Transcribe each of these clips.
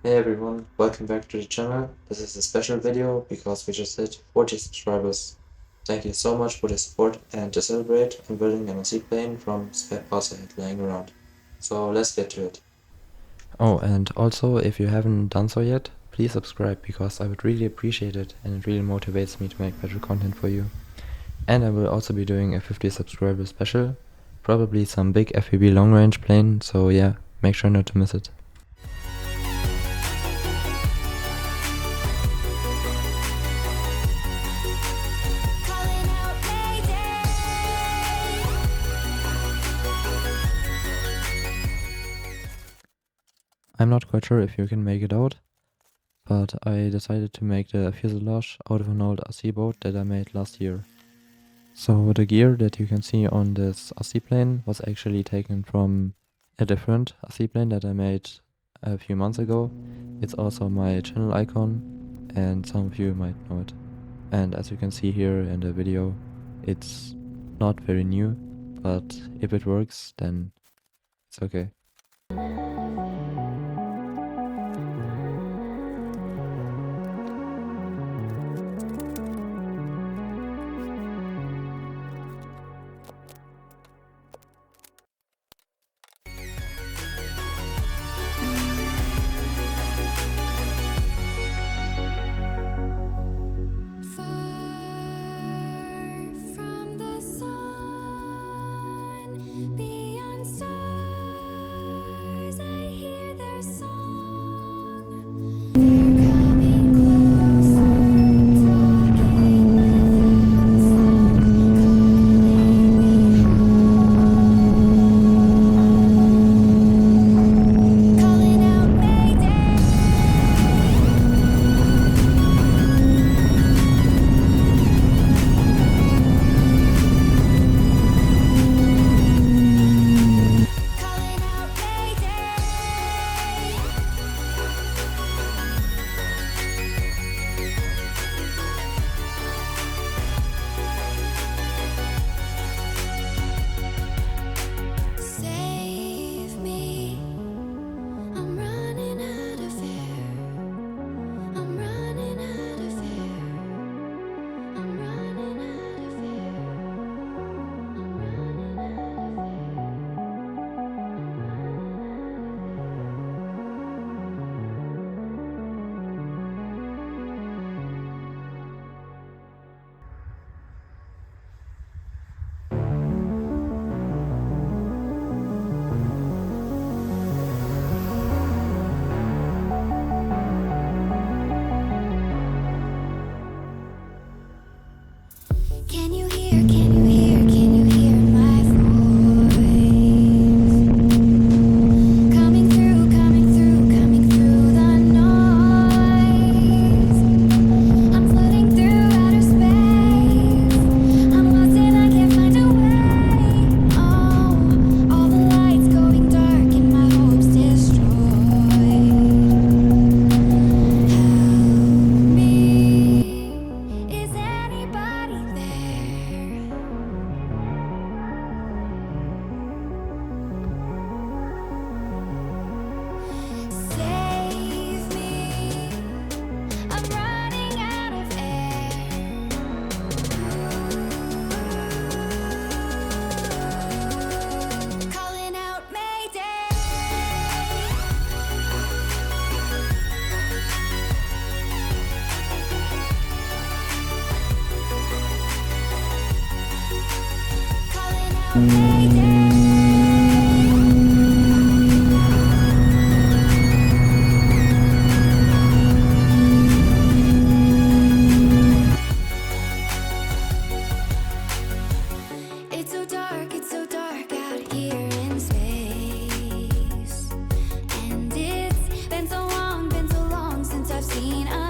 Hey everyone, welcome back to the channel. This is a special video because we just hit 40 subscribers. Thank you so much for the support, and to celebrate, I'm building an seaplane from spare parts I had lying around. So let's get to it. Oh, and also, if you haven't done so yet, please subscribe because I would really appreciate it and it really motivates me to make better content for you. And I will also be doing a 50 subscriber special, probably some big FPV long range plane, so yeah, make sure not to miss it. I'm not quite sure if you can make it out, but I decided to make the fuselage out of an old RC boat that I made last year. So the gear that you can see on this RC plane was actually taken from a different RC plane that I made a few months ago. It's also my channel icon and some of you might know it. And as you can see here in the video, it's not very new, but if it works, then it's okay. It's so dark out here in space. And it's been so long since I've seen a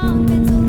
long, been so